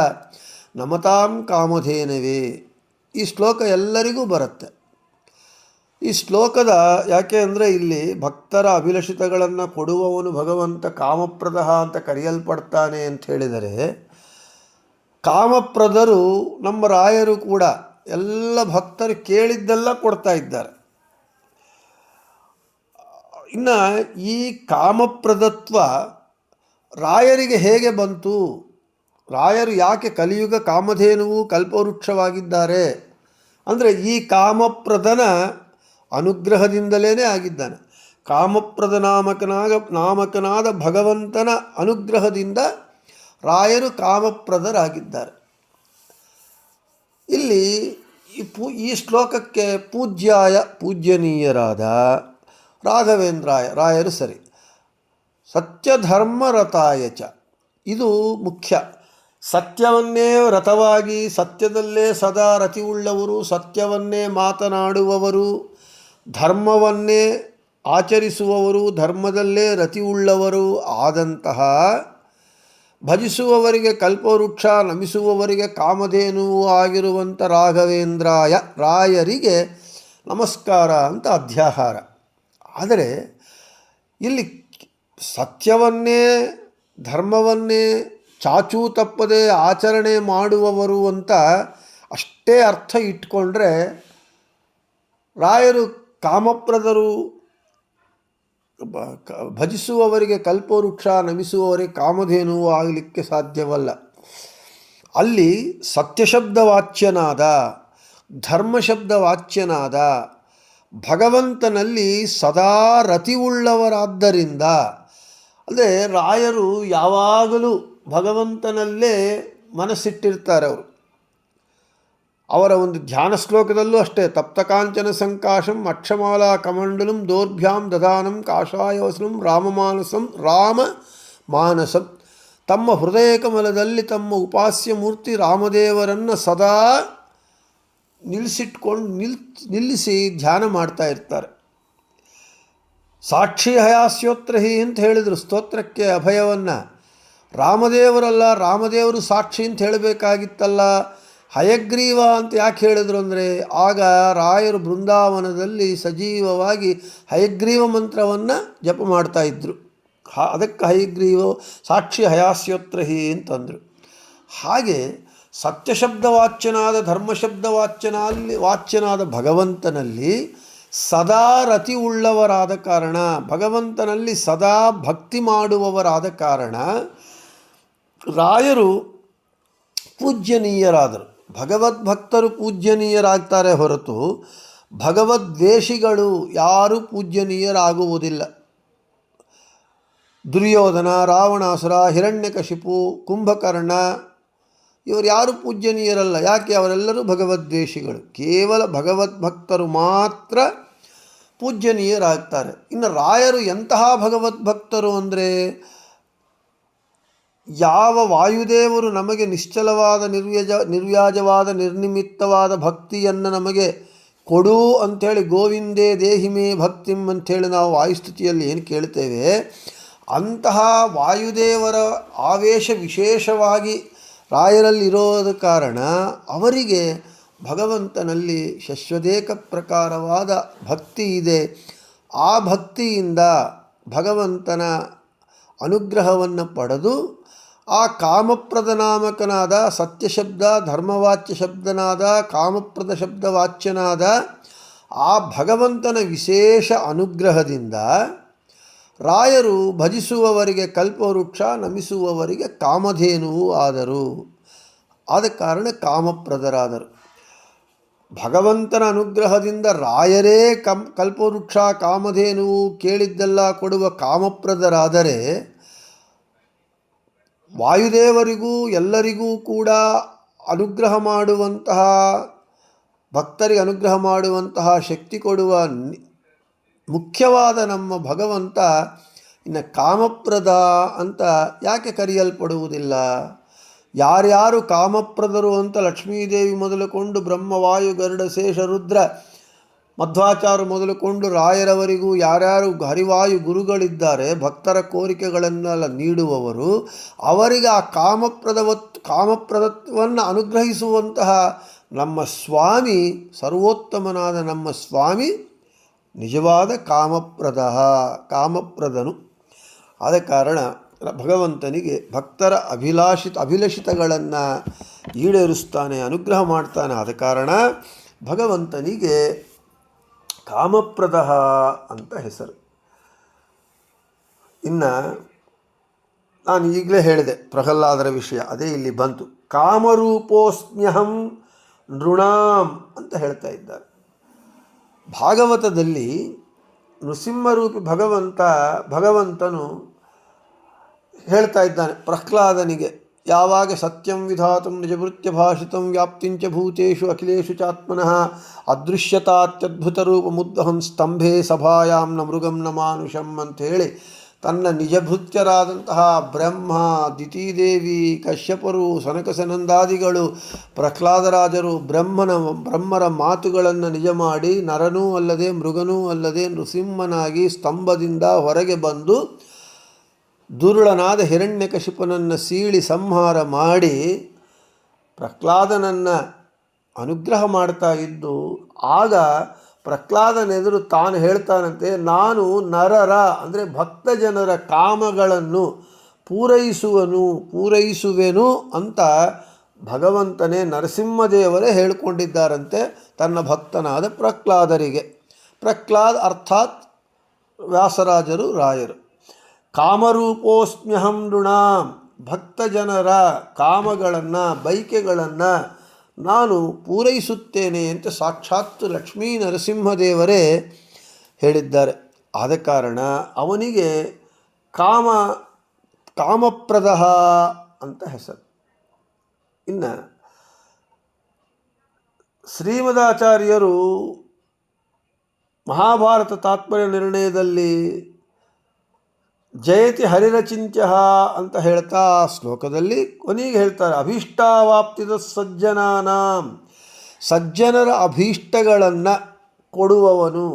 ನಮತಾಂ ಕಾಮಧೇನವೇ. ಈ ಶ್ಲೋಕ ಎಲ್ಲರಿಗೂ ಬರುತ್ತೆ. ಈ ಶ್ಲೋಕದ ಯಾಕೆ ಅಂದರೆ ಇಲ್ಲಿ ಭಕ್ತರ ಅಭಿಲಷಿತಗಳನ್ನು ಕೊಡುವವನು ಭಗವಂತ ಕಾಮಪ್ರದಃ ಅಂತ ಕರೆಯಲ್ಪಡ್ತಾನೆ ಅಂತ ಹೇಳಿದರೆ, ಕಾಮಪ್ರದರು ನಮ್ಮ ರಾಯರು ಕೂಡ ಎಲ್ಲ ಭಕ್ತರು ಕೇಳಿದ್ದೆಲ್ಲ ಕೊಡ್ತಾ ಇದ್ದಾರೆ. ಇನ್ನು ಈ ಕಾಮಪ್ರದತ್ವ ರಾಯರಿಗೆ ಹೇಗೆ ಬಂತು? ರಾಯರು ಯಾಕೆ ಕಲಿಯುಗ ಕಾಮಧೇನುವು ಕಲ್ಪವೃಕ್ಷವಾಗಿದ್ದಾರೆ ಅಂದರೆ ಈ ಕಾಮಪ್ರದನ ಅನುಗ್ರಹದಿಂದಲೇ ಆಗಿದ್ದಾನೆ. ಕಾಮಪ್ರದ ನಾಮಕನಾದ ಭಗವಂತನ ಅನುಗ್ರಹದಿಂದ ರಾಯರು ಕಾಮಪ್ರದರಾಗಿದ್ದಾರೆ. ಇಲ್ಲಿ ಈ ಶ್ಲೋಕಕ್ಕೆ ಪೂಜ್ಯನೀಯರಾದ ರಾಘವೇಂದ್ರಾಯ ರಾಯರು ಸರಿ. ಸತ್ಯಧರ್ಮರತಾಯ ಚ ಇದು ಮುಖ್ಯ. ಸತ್ಯವನ್ನೇ ರಥವಾಗಿ ಸತ್ಯದಲ್ಲೇ ಸದಾ ರತಿಯುಳ್ಳವರು, ಸತ್ಯವನ್ನೇ ಮಾತನಾಡುವವರು, ಧರ್ಮವನ್ನೇ ಆಚರಿಸುವವರು, ಧರ್ಮದಲ್ಲೇ ರತಿಯುಳ್ಳವರು ಆದಂತಹ ಭಜಿಸುವವರಿಗೆ ಕಲ್ಪವೃಕ್ಷ, ನಮಿಸುವವರಿಗೆ ಕಾಮಧೇನುವು ಆಗಿರುವಂಥ ರಾಘವೇಂದ್ರಾಯ ರಾಯರಿಗೆ ನಮಸ್ಕಾರ ಅಂತ ಅಧ್ಯಾಹಾರ. ಆದರೆ ಇಲ್ಲಿ ಸತ್ಯವನ್ನೇ ಧರ್ಮವನ್ನೇ ಚಾಚೂ ತಪ್ಪದೆ ಆಚರಣೆ ಮಾಡುವವರು ಅಂತ ಅಷ್ಟೇ ಅರ್ಥ ಇಟ್ಕೊಂಡ್ರೆ ರಾಯರು ಕಾಮಪ್ರದರು, ಭಜಿಸುವವರಿಗೆ ಕಲ್ಪವೃಕ್ಷ, ನಮಿಸುವವರಿಗೆ ಕಾಮಧೇನುವು ಆಗಲಿಕ್ಕೆ ಸಾಧ್ಯವಲ್ಲ. ಅಲ್ಲಿ ಸತ್ಯಶಬ್ದವಾಚ್ಯನಾದ, ಧರ್ಮಶಬ್ದವಾಚ್ಯನಾದ ಭಗವಂತನಲ್ಲಿ ಸದಾ ರತಿಯುಳ್ಳವರಾದ್ದರಿಂದ, ಅಂದರೆ ರಾಯರು ಯಾವಾಗಲೂ ಭಗವಂತನಲ್ಲೇ ಮನಸ್ಸಿಟ್ಟಿರ್ತಾರೆ. ಅವರ ಒಂದು ಧ್ಯಾನ ಶ್ಲೋಕದಲ್ಲೂ ಅಷ್ಟೇ, ತಪ್ತಕಾಂಚನ ಸಂಕಾಶಂ ಅಕ್ಷಮಾಲಾ ಕಮಂಡಲಂ ದೌರ್ಭ್ಯಾಂ ದದಾನಂ ಕಾಷಾಯವಸನಂ ರಾಮಮಾನಸಂ. ತಮ್ಮ ಹೃದಯ ಕಮಲದಲ್ಲಿ ತಮ್ಮ ಉಪಾಸ್ಯ ಮೂರ್ತಿ ರಾಮದೇವರನ್ನು ಸದಾ ನಿಲ್ಲಿಸಿ ಧ್ಯಾನ ಮಾಡ್ತಾ ಇರ್ತಾರೆ. ಸಾಕ್ಷಿ ಹಯಾಸ್ಯೋತ್ರಹಿ ಅಂತ ಹೇಳಿದರು ಸ್ತೋತ್ರಕ್ಕೆ ಅಭಯವನ್ನು. ರಾಮದೇವರಲ್ಲ, ರಾಮದೇವರು ಸಾಕ್ಷಿ ಅಂತ ಹೇಳಬೇಕಾಗಿತ್ತಲ್ಲ, ಹಯಗ್ರೀವ ಅಂತ ಯಾಕೆ ಹೇಳಿದ್ರು ಅಂದರೆ ಆಗ ರಾಯರು ಬೃಂದಾವನದಲ್ಲಿ ಸಜೀವವಾಗಿ ಹಯಗ್ರೀವ ಮಂತ್ರವನ್ನು ಜಪ ಮಾಡ್ತಾಯಿದ್ರು. ಅದಕ್ಕೆ ಹಯಗ್ರೀವ ಸಾಕ್ಷಿ ಹಯಾಸ್ಯೋತ್ರಹಿ ಅಂತಂದರು. ಹಾಗೆ ಸತ್ಯಶಬ್ದವಾಚ್ಯನಾದ ವಾಚ್ಯನಾದ ಭಗವಂತನಲ್ಲಿ ಸದಾ ರತಿ ಉಳ್ಳವರಾದ ಕಾರಣ, ಭಗವಂತನಲ್ಲಿ ಸದಾ ಭಕ್ತಿ ಮಾಡುವವರಾದ ಕಾರಣ ರಾಯರು ಪೂಜ್ಯನೀಯರಾದರು. ಭಗವದ್ಭಕ್ತರು ಪೂಜ್ಯನೀಯರಾಗ್ತಾರೆ ಹೊರತು ಭಗವದ್ವೇಷಿಗಳು ಯಾರೂ ಪೂಜ್ಯನೀಯರಾಗುವುದಿಲ್ಲ. ದುರ್ಯೋಧನ, ರಾವಣಾಸುರ, ಹಿರಣ್ಯಕಶಿಪು, ಕುಂಭಕರ್ಣ ಇವರು ಯಾರೂ ಪೂಜ್ಯನೀಯರಲ್ಲ. ಯಾಕೆ? ಅವರೆಲ್ಲರೂ ಭಗವದ್ವೇಷಿಗಳು. ಕೇವಲ ಭಗವದ್ಭಕ್ತರು ಮಾತ್ರ ಪೂಜ್ಯನೀಯರಾಗ್ತಾರೆ. ಇನ್ನು ರಾಯರು ಎಂತಹ ಭಗವದ್ಭಕ್ತರು ಅಂದರೆ, ಯಾವ ವಾಯುದೇವರು ನಮಗೆ ನಿಶ್ಚಲವಾದ ನಿರ್ವ್ಯಾಜವಾದ ನಿರ್ನಿಮಿತ್ತವಾದ ಭಕ್ತಿಯನ್ನು ನಮಗೆ ಕೊಡು ಅಂಥೇಳಿ ಗೋವಿಂದೇ ದೇಹಿಮೇ ಭಕ್ತಿಂ ಅಂಥೇಳಿ ನಾವು ವಾಯುಸ್ತುತಿಯಲ್ಲಿ ಏನು ಕೇಳ್ತೇವೆ, ಅಂತಹ ವಾಯುದೇವರ ಆವೇಶ ವಿಶೇಷವಾಗಿ ರಾಯರಲ್ಲಿರೋದ ಕಾರಣ ಅವರಿಗೆ ಭಗವಂತನಲ್ಲಿ ಶಶ್ವದೇಕ ಪ್ರಕಾರವಾದ ಭಕ್ತಿ ಇದೆ. ಆ ಭಕ್ತಿಯಿಂದ ಭಗವಂತನ ಅನುಗ್ರಹವನ್ನು ಪಡೆದು ಆ ಕಾಮಪ್ರದ ನಾಮಕನಾದ ಸತ್ಯಶಬ್ದ ಧರ್ಮವಾಚ್ಯ ಶಬ್ದನಾದ ಕಾಮಪ್ರದ ಶಬ್ದವಾಚ್ಯನಾದ ಆ ಭಗವಂತನ ವಿಶೇಷ ಅನುಗ್ರಹದಿಂದ ರಾಯರು ಭಜಿಸುವವರಿಗೆ ಕಲ್ಪವೃಕ್ಷ, ನಮಿಸುವವರಿಗೆ ಕಾಮಧೇನುವು ಆದರು. ಆದ ಕಾರಣ ಕಾಮಪ್ರದರಾದರು. ಭಗವಂತನ ಅನುಗ್ರಹದಿಂದ ರಾಯರೇ ಕಲ್ಪವೃಕ್ಷ, ಕಾಮಧೇನುವು ಕೇಳಿದ್ದೆಲ್ಲ ಕೊಡುವ ಕಾಮಪ್ರದರಾದರೆ, ವಾಯುದೇವರಿಗೂ ಎಲ್ಲರಿಗೂ ಕೂಡ ಅನುಗ್ರಹ ಮಾಡುವಂತಹ, ಭಕ್ತರಿಗೆ ಅನುಗ್ರಹ ಮಾಡುವಂತಹ ಶಕ್ತಿ ಕೊಡುವ ಮುಖ್ಯವಾದ ನಮ್ಮ ಭಗವಂತ ಇನ್ನು ಕಾಮಪ್ರದ ಅಂತ ಯಾಕೆ ಕರೆಯಲ್ಪಡುವುದಿಲ್ಲ? ಯಾರ್ಯಾರು ಕಾಮಪ್ರದರು ಅಂತ ಲಕ್ಷ್ಮೀದೇವಿ ಮೊದಲುಕೊಂಡು ಬ್ರಹ್ಮವಾಯು ಗರುಡ ಶೇಷ ರುದ್ರ ಮಧ್ವಾಚಾರ್ಯ ಮೊದಲುಕೊಂಡು ರಾಯರವರಿಗೂ ಯಾರ್ಯಾರು ಹರಿವಾಯು ಗುರುಗಳಿದ್ದಾರೆ, ಭಕ್ತರ ಕೋರಿಕೆಗಳನ್ನೆಲ್ಲ ನೀಡುವವರು, ಅವರಿಗೆ ಆ ಕಾಮಪ್ರದತ್ವವನ್ನು ಅನುಗ್ರಹಿಸುವಂತಹ ನಮ್ಮ ಸ್ವಾಮಿ, ಸರ್ವೋತ್ತಮನಾದ ನಮ್ಮ ಸ್ವಾಮಿ ನಿಜವಾದ ಕಾಮಪ್ರದನು. ಆದ ಕಾರಣ ಭಗವಂತನಿಗೆ ಭಕ್ತರ ಅಭಿಲಷಿತಗಳನ್ನು ಈಡೇರಿಸ್ತಾನೆ, ಅನುಗ್ರಹ ಮಾಡ್ತಾನೆ. ಆದ ಕಾರಣ ಭಗವಂತನಿಗೆ ಕಾಮಪ್ರದ ಅಂತ ಹೆಸರು. ಇನ್ನು ನಾನು ಈಗಲೇ ಹೇಳಿದೆ ಪ್ರಹ್ಲಾದರ ವಿಷಯ, ಅದೇ ಇಲ್ಲಿ ಬಂತು. ಕಾಮರೂಪೋಸ್ಮ್ಯಹಂ ನೃಣಾಂ ಅಂತ ಹೇಳ್ತಾ ಇದ್ದಾರೆ. ಭಾಗವತದಲ್ಲಿ ನೃಸಿಂಹರೂಪಿ ಭಗವಂತನು ಹೇಳ್ತಾ ಇದ್ದಾನೆ ಪ್ರಹ್ಲಾದನಿಗೆ, ಯಾವಾಗ ಸತ್ಯಂ ವಿಧಾತುಂ ನಿಜಭೃತ್ಯ ಭಾಷಿತಂ ವ್ಯಾಪ್ತಿಂಚ ಭೂತೇಷು ಅಖಿಲೇಷು ಚಾತ್ಮನಃ ಅದೃಶ್ಯತಾತ್ಯದ್ಭುತ ರೂಪಮುದ್ವಹಂ ಸ್ತಂಭೆ ಸಭಾಯಾಂ ನ ಮೃಗಂ ನ ಮಾನುಷಂ ಅಂಥೇಳಿ ತನ್ನ ನಿಜಭೃತ್ಯರಾದಂತಹ ಬ್ರಹ್ಮ, ದಿತಿದೇವಿ, ಕಶ್ಯಪರು, ಸನಕಸನಂದಾದಿಗಳು, ಪ್ರಹ್ಲಾದರಾಜರು ಬ್ರಹ್ಮರ ಮಾತುಗಳನ್ನು ನಿಜ ಮಾಡಿ ನರನೂ ಅಲ್ಲದೆ ಮೃಗನೂ ಅಲ್ಲದೆ ನೃಸಿಂಹನಾಗಿ ಸ್ತಂಭದಿಂದ ಹೊರಗೆ ಬಂದು ದುರುಳನಾದ ಹಿರಣ್ಯಕಶಿಪನನ್ನು ಸೀಳಿ ಸಂಹಾರ ಮಾಡಿ ಪ್ರಹ್ಲಾದನನ್ನು ಅನುಗ್ರಹ ಮಾಡ್ತಾ ಇದ್ದು, ಆಗ ಪ್ರಹ್ಲಾದನೆದುರು ತಾನು ಹೇಳ್ತಾನಂತೆ, ನಾನು ನರರ ಅಂದರೆ ಭಕ್ತ ಜನರ ಕಾಮಗಳನ್ನು ಪೂರೈಸುವೆನು ಅಂತ ಭಗವಂತನೇ ನರಸಿಂಹದೇವರೇ ಹೇಳಿಕೊಂಡಿದ್ದಾರಂತೆ ತನ್ನ ಭಕ್ತನಾದ ಪ್ರಹ್ಲಾದರಿಗೆ. ಪ್ರಹ್ಲಾದ್ ಅರ್ಥಾತ್ ವ್ಯಾಸರಾಜರು ರಾಯರು. ಕಾಮರೂಪೋಸ್ಮ್ಯಹಂ ನೃಣಾಂ, ಭಕ್ತ ಜನರ ಕಾಮಗಳನ್ನು ಬೈಕೆಗಳನ್ನು ನಾನು ಪೂರೈಸುತ್ತೇನೆ ಅಂತ ಸಾಕ್ಷಾತ್ ಲಕ್ಷ್ಮೀ ನರಸಿಂಹದೇವರೇ ಹೇಳಿದ್ದಾರೆ. ಆದ ಕಾರಣ ಅವನಿಗೆ ಕಾಮಪ್ರದ ಅಂತ ಹೆಸರು. ಇನ್ನು ಶ್ರೀಮದಾಚಾರ್ಯರು ಮಹಾಭಾರತ ತಾತ್ಪರ್ಯ ನಿರ್ಣಯದಲ್ಲಿ ಜಯತಿ ಹರಿರಚಿಂತ್ಯ ಅಂತ ಹೇಳ್ತಾ ಶ್ಲೋಕದಲ್ಲಿ ಕೊನೆಗೆ ಹೇಳ್ತಾರೆ, ಅಭೀಷ್ಟಾವಾಪ್ತಿದ ಸಜ್ಜನಾನಾಂ, ಸಜ್ಜನರ ಅಭೀಷ್ಟಗಳನ್ನು ಕೊಡುವವನು.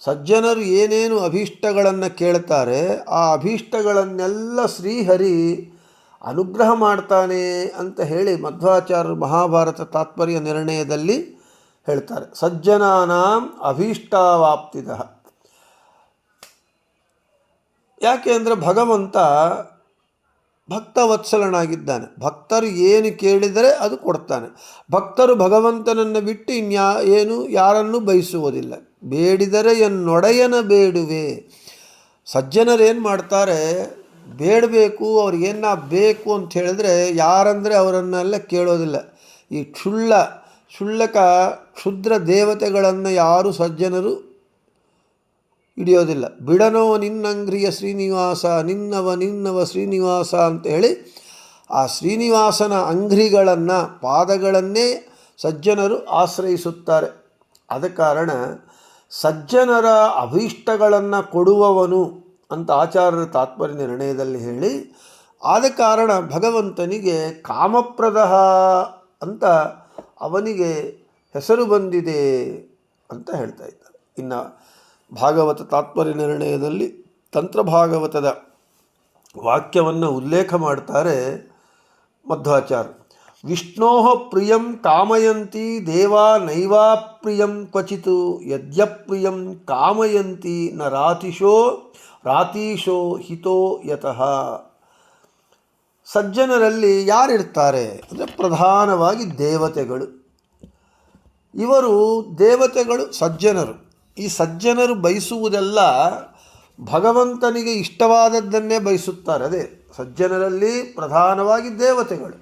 ಸಜ್ಜನರು ಏನೇನು ಅಭೀಷ್ಟಗಳನ್ನು ಕೇಳ್ತಾರೆ ಆ ಅಭೀಷ್ಟಗಳನ್ನೆಲ್ಲ ಶ್ರೀಹರಿ ಅನುಗ್ರಹ ಮಾಡ್ತಾನೆ ಅಂತ ಹೇಳಿ ಮಧ್ವಾಚಾರ್ಯರು ಮಹಾಭಾರತ ತಾತ್ಪರ್ಯ ನಿರ್ಣಯದಲ್ಲಿ ಹೇಳ್ತಾರೆ. ಸಜ್ಜನಾನಾಂ ಅಭೀಷ್ಟಾವಾಪ್ತಿದ. ಯಾಕೆ ಅಂದರೆ ಭಗವಂತ ಭಕ್ತವತ್ಸಲನಾಗಿದ್ದಾನೆ. ಭಕ್ತರು ಏನು ಕೇಳಿದರೆ ಅದು ಕೊಡ್ತಾನೆ. ಭಕ್ತರು ಭಗವಂತನನ್ನು ಬಿಟ್ಟು ಯಾರನ್ನೂ ಬಯಸುವುದಿಲ್ಲ. ಬೇಡಿದರೆ ಎನ್ನೊಡೆಯನ ಬೇಡುವೆ. ಸಜ್ಜನರೇನು ಮಾಡ್ತಾರೆ, ಬೇಡಬೇಕು ಅವ್ರಿಗೇನ ಬೇಕು ಅಂತ ಹೇಳಿದ್ರೆ ಯಾರಂದರೆ ಅವರನ್ನೆಲ್ಲ ಕೇಳೋದಿಲ್ಲ. ಈ ಕ್ಷುಲ್ಲಕ ಕ್ಷುದ್ರ ದೇವತೆಗಳನ್ನು ಯಾರು ಸಜ್ಜನರು ಹಿಡಿಯೋದಿಲ್ಲ. ಬಿಡನೋ ನಿನ್ನಂಗ್ರಿಯ ಶ್ರೀನಿವಾಸ, ನಿನ್ನವ ಶ್ರೀನಿವಾಸ ಅಂತ ಹೇಳಿ ಆ ಶ್ರೀನಿವಾಸನ ಅಂಗ್ರಿಗಳನ್ನು ಪಾದಗಳನ್ನೇ ಸಜ್ಜನರು ಆಶ್ರಯಿಸುತ್ತಾರೆ. ಆದ ಕಾರಣ ಸಜ್ಜನರ ಅಭೀಷ್ಟಗಳನ್ನು ಕೊಡುವವನು ಅಂತ ಆಚಾರ್ಯರ ತಾತ್ಪರ್ಯ ನಿರ್ಣಯದಲ್ಲಿ ಹೇಳಿ, ಆದ ಕಾರಣ ಭಗವಂತನಿಗೆ ಕಾಮಪ್ರದ ಅಂತ ಅವನಿಗೆ ಹೆಸರು ಬಂದಿದೆ ಅಂತ ಹೇಳ್ತಾ ಇದ್ದಾರೆ. ಇನ್ನು ಭಾಗವತ ತಾತ್ಪರ್ಯ ನಿರ್ಣಯದಲ್ಲಿ ತಂತ್ರಭಾಗವತದ ವಾಕ್ಯವನ್ನು ಉಲ್ಲೇಖ ಮಾಡ್ತಾರೆ ಮಧ್ವಾಚಾರ್ಯ. ವಿಷ್ಣೋ ಪ್ರಿಯಂ ಕಾಮಯಂತಿ ದೇವಾ ನೈವಾ ಪ್ರಿಯಂ ಕ್ವಚಿತ್ ಯದ್ಯಪ್ರಿಯಂ ಕಾಮಯಂತಿ ನ ರಾತೀಶೋ ಹಿತೋ ಯತಃ. ಸಜ್ಜನರಲ್ಲಿ ಯಾರಿರ್ತಾರೆ ಅಂದರೆ ಪ್ರಧಾನವಾಗಿ ದೇವತೆಗಳು. ಇವರು ದೇವತೆಗಳು ಸಜ್ಜನರು. ಈ ಸಜ್ಜನರು ಬಯಸುವುದೆಲ್ಲ ಭಗವಂತನಿಗೆ ಇಷ್ಟವಾದದ್ದನ್ನೇ ಬಯಸುತ್ತಾರೆ. ಅದೇ ಸಜ್ಜನರಲ್ಲಿ ಪ್ರಧಾನವಾಗಿ ದೇವತೆಗಳು.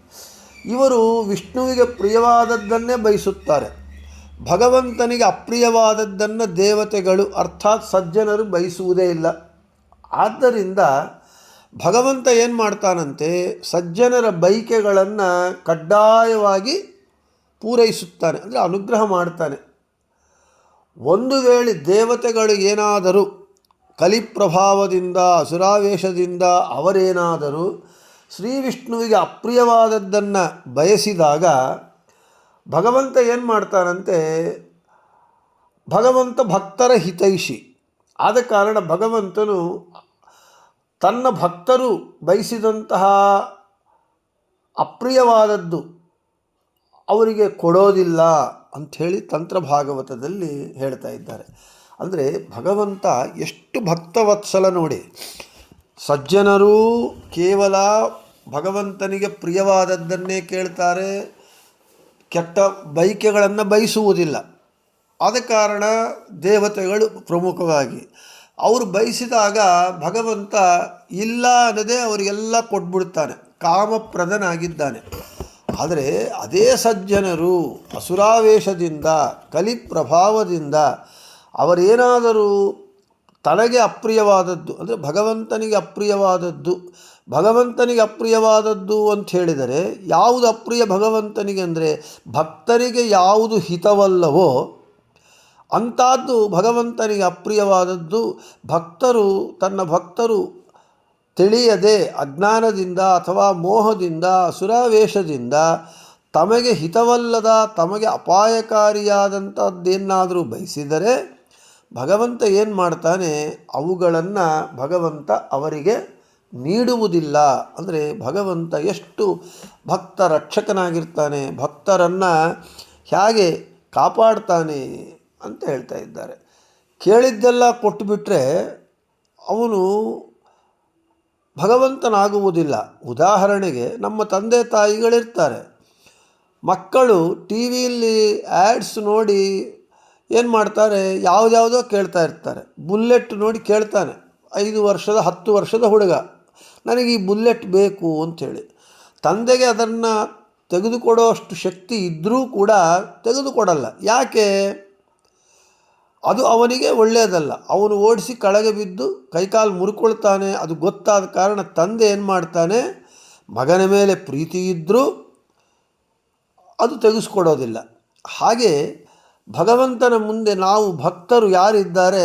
ಇವರು ವಿಷ್ಣುವಿಗೆ ಪ್ರಿಯವಾದದ್ದನ್ನೇ ಬಯಸುತ್ತಾರೆ. ಭಗವಂತನಿಗೆ ಅಪ್ರಿಯವಾದದ್ದನ್ನು ದೇವತೆಗಳು ಅರ್ಥಾತ್ ಸಜ್ಜನರು ಬಯಸುವುದೇ ಇಲ್ಲ. ಆದ್ದರಿಂದ ಭಗವಂತ ಏನು ಮಾಡ್ತಾನಂತೆ, ಸಜ್ಜನರ ಬಯಕೆಗಳನ್ನು ಕಡ್ಡಾಯವಾಗಿ ಪೂರೈಸುತ್ತಾನೆ, ಅಂದರೆ ಅನುಗ್ರಹ ಮಾಡ್ತಾನೆ. ಒಂದು ವೇಳೆ ದೇವತೆಗಳು ಏನಾದರೂ ಕಲಿಪ್ರಭಾವದಿಂದ ಅಸುರಾವೇಶದಿಂದ ಅವರೇನಾದರೂ ಶ್ರೀ ವಿಷ್ಣುವಿಗೆ ಅಪ್ರಿಯವಾದದ್ದನ್ನು ಬಯಸಿದಾಗ ಭಗವಂತ ಏನು ಮಾಡ್ತಾನಂತೆ, ಭಗವಂತ ಭಕ್ತರ ಹಿತೈಷಿ. ಆದ ಕಾರಣ ಭಗವಂತನು ತನ್ನ ಭಕ್ತರು ಬಯಸಿದಂತಹ ಅಪ್ರಿಯವಾದದ್ದು ಅವರಿಗೆ ಕೊಡೋದಿಲ್ಲ ಅಂಥೇಳಿ ತಂತ್ರಭಾಗವತದಲ್ಲಿ ಹೇಳ್ತಾ ಇದ್ದಾರೆ. ಅಂದರೆ ಭಗವಂತ ಎಷ್ಟು ಭಕ್ತವತ್ಸಲ ನೋಡಿ. ಸಜ್ಜನರು ಕೇವಲ ಭಗವಂತನಿಗೆ ಪ್ರಿಯವಾದದ್ದನ್ನೇ ಕೇಳ್ತಾರೆ, ಕೆಟ್ಟ ಬಯಕೆಗಳನ್ನು ಬಯಸುವುದಿಲ್ಲ. ಆದ ಕಾರಣ ದೇವತೆಗಳು ಪ್ರಮುಖವಾಗಿ, ಅವರು ಬಯಸಿದಾಗ ಭಗವಂತ ಇಲ್ಲ ಅನ್ನದೇ ಅವರಿಗೆಲ್ಲ ಕೊಟ್ಬಿಡ್ತಾನೆ, ಕಾಮಪ್ರದನಾಗಿದ್ದಾನೆ. ಆದರೆ ಅದೇ ಸಜ್ಜನರು ಅಸುರಾವೇಶದಿಂದ ಕಲಿ ಪ್ರಭಾವದಿಂದ ಅವರೇನಾದರೂ ತನಗೆ ಅಪ್ರಿಯವಾದದ್ದು ಅಂದರೆ ಭಗವಂತನಿಗೆ ಅಪ್ರಿಯವಾದದ್ದು ಅಂತ ಹೇಳಿದರೆ ಯಾವುದು ಅಪ್ರಿಯ ಭಗವಂತನಿಗೆ ಅಂದರೆ ಭಕ್ತರಿಗೆ ಯಾವುದು ಹಿತವಲ್ಲವೋ ಅಂಥದ್ದು ಭಗವಂತನಿಗೆ ಅಪ್ರಿಯವಾದದ್ದು. ತನ್ನ ಭಕ್ತರು ತಿಳಿಯದೆ ಅಜ್ಞಾನದಿಂದ ಅಥವಾ ಮೋಹದಿಂದ ಅಸುರಾವೇಶದಿಂದ ತಮಗೆ ಹಿತವಲ್ಲದ ತಮಗೆ ಅಪಾಯಕಾರಿಯಾದಂಥದ್ದೇನಾದರೂ ಬಯಸಿದರೆ ಭಗವಂತ ಏನು ಮಾಡ್ತಾನೆ, ಅವುಗಳನ್ನು ಭಗವಂತ ಅವರಿಗೆ ನೀಡುವುದಿಲ್ಲ. ಅಂದರೆ ಭಗವಂತ ಎಷ್ಟು ಭಕ್ತ ರಕ್ಷಕನಾಗಿರ್ತಾನೆ, ಭಕ್ತರನ್ನು ಹೇಗೆ ಕಾಪಾಡ್ತಾನೆ ಅಂತ ಹೇಳ್ತಾ ಇದ್ದಾರೆ. ಕೇಳಿದ್ದೆಲ್ಲ ಕೊಟ್ಟುಬಿಟ್ರೆ ಅವನು ಭಗವಂತನಾಗುವುದಿಲ್ಲ. ಉದಾಹರಣೆಗೆ ನಮ್ಮ ತಂದೆ ತಾಯಿಗಳಿರ್ತಾರೆ, ಮಕ್ಕಳು ಟಿ ವಿಯಲ್ಲಿ ಆ್ಯಡ್ಸ್ ನೋಡಿ ಏನು ಮಾಡ್ತಾರೆ, ಯಾವುದ್ಯಾವುದೋ ಕೇಳ್ತಾ ಇರ್ತಾರೆ. ಬುಲ್ಲೆಟ್ ನೋಡಿ ಕೇಳ್ತಾನೆ, 5 ವರ್ಷದ 10 ವರ್ಷದ ಹುಡುಗ, ನನಗೆ ಈ ಬುಲ್ಲೆಟ್ ಬೇಕು ಅಂಥೇಳಿ. ತಂದೆಗೆ ಅದನ್ನು ತೆಗೆದುಕೊಡೋಷ್ಟು ಶಕ್ತಿ ಇದ್ದರೂ ಕೂಡ ತೆಗೆದುಕೊಡಲ್ಲ. ಯಾಕೆ? ಅದು ಅವನಿಗೆ ಒಳ್ಳೆಯದಲ್ಲ. ಅವನು ಓಡಿಸಿ ಕೆಳಗೆ ಬಿದ್ದು ಕೈಕಾಲು ಮುರ್ಕೊಳ್ತಾನೆ. ಅದು ಗೊತ್ತಾದ ಕಾರಣ ತಂದೆ ಏನು ಮಾಡ್ತಾನೆ, ಮಗನ ಮೇಲೆ ಪ್ರೀತಿ ಇದ್ದರೂ ಅದು ತೆಗೆಸ್ಕೊಡೋದಿಲ್ಲ. ಹಾಗೆ ಭಗವಂತನ ಮುಂದೆ ನಾವು ಭಕ್ತರು ಯಾರಿದ್ದಾರೆ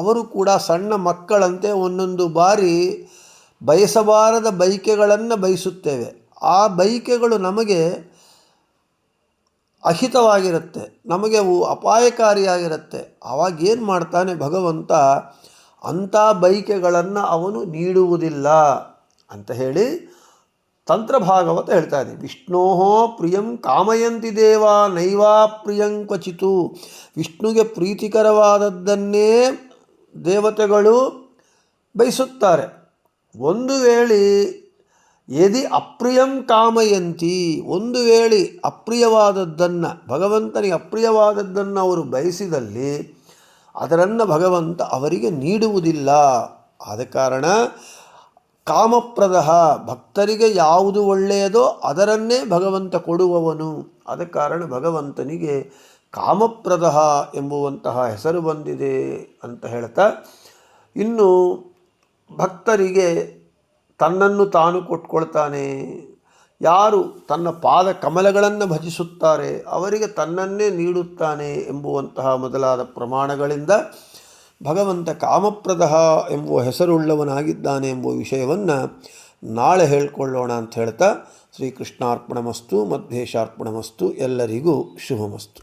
ಅವರು ಕೂಡ ಸಣ್ಣ ಮಕ್ಕಳಂತೆ ಒಂದೊಂದು ಬಾರಿ ಬಯಸಬಾರದ ಬಯಕೆಗಳನ್ನು ಬಯಸುತ್ತೇವೆ. ಆ ಬಯಕೆಗಳು ನಮಗೆ ಅಹಿತವಾಗಿರುತ್ತೆ, ನಮಗೆ ಅವು ಅಪಾಯಕಾರಿಯಾಗಿರುತ್ತೆ. ಆವಾಗ ಏನು ಮಾಡ್ತಾನೆ ಭಗವಂತ, ಅಂಥ ಬಯಕೆಗಳನ್ನು ಅವನು ನೀಡುವುದಿಲ್ಲ ಅಂತ ಹೇಳಿ ತಂತ್ರಭಾಗವತ ಹೇಳ್ತಾ ಇದೆ. ವಿಷ್ಣೋ ಪ್ರಿಯಂ ಕಾಮಯಂತಿ ದೇವಾ ನೈವಾ ಪ್ರಿಯಂ ಕ್ವಚಿತು. ವಿಷ್ಣುಗೆ ಪ್ರೀತಿಕರವಾದದ್ದನ್ನೇ ದೇವತೆಗಳು ಬಯಸುತ್ತಾರೆ. ಒಂದು ವೇಳೆ ಯದಿ ಅಪ್ರಿಯಂ ಕಾಮಯಂತಿ, ಒಂದು ವೇಳೆ ಅಪ್ರಿಯವಾದದ್ದನ್ನು ಭಗವಂತನಿಗೆ ಅಪ್ರಿಯವಾದದ್ದನ್ನು ಅವರು ಬಯಸಿದಲ್ಲಿ ಅದನ್ನು ಭಗವಂತ ಅವರಿಗೆ ನೀಡುವುದಿಲ್ಲ. ಆದ ಕಾರಣ ಕಾಮಪ್ರದ, ಭಕ್ತರಿಗೆ ಯಾವುದು ಒಳ್ಳೆಯದೋ ಅದರನ್ನೇ ಭಗವಂತ ಕೊಡುವವನು. ಆದ ಕಾರಣ ಭಗವಂತನಿಗೆ ಕಾಮಪ್ರದ ಎಂಬುವಂತಹ ಹೆಸರು ಬಂದಿದೆ ಅಂತ ಹೇಳ್ತಾ, ಇನ್ನು ಭಕ್ತರಿಗೆ ತನ್ನನ್ನು ತಾನು ಕೊಟ್ಕೊಳ್ತಾನೆ. ಯಾರು ತನ್ನ ಪಾದ ಕಮಲಗಳನ್ನು ಭಜಿಸುತ್ತಾರೆ ಅವರಿಗೆ ತನ್ನನ್ನೇ ನೀಡುತ್ತಾನೆ ಎಂಬುವಂತಹ ಮೊದಲಾದ ಪ್ರಮಾಣಗಳಿಂದ ಭಗವಂತ ಕಾಮಪ್ರದ ಎಂಬುವ ಹೆಸರುಳ್ಳವನಾಗಿದ್ದಾನೆ ಎಂಬುವ ವಿಷಯವನ್ನು ನಾಳೆ ಹೇಳಿಕೊಳ್ಳೋಣ ಅಂತ ಹೇಳ್ತಾ, ಶ್ರೀಕೃಷ್ಣಾರ್ಪಣಮಸ್ತು, ಮಧ್ವೇಶಾರ್ಪಣಮಸ್ತು, ಎಲ್ಲರಿಗೂ ಶುಭಮಸ್ತು.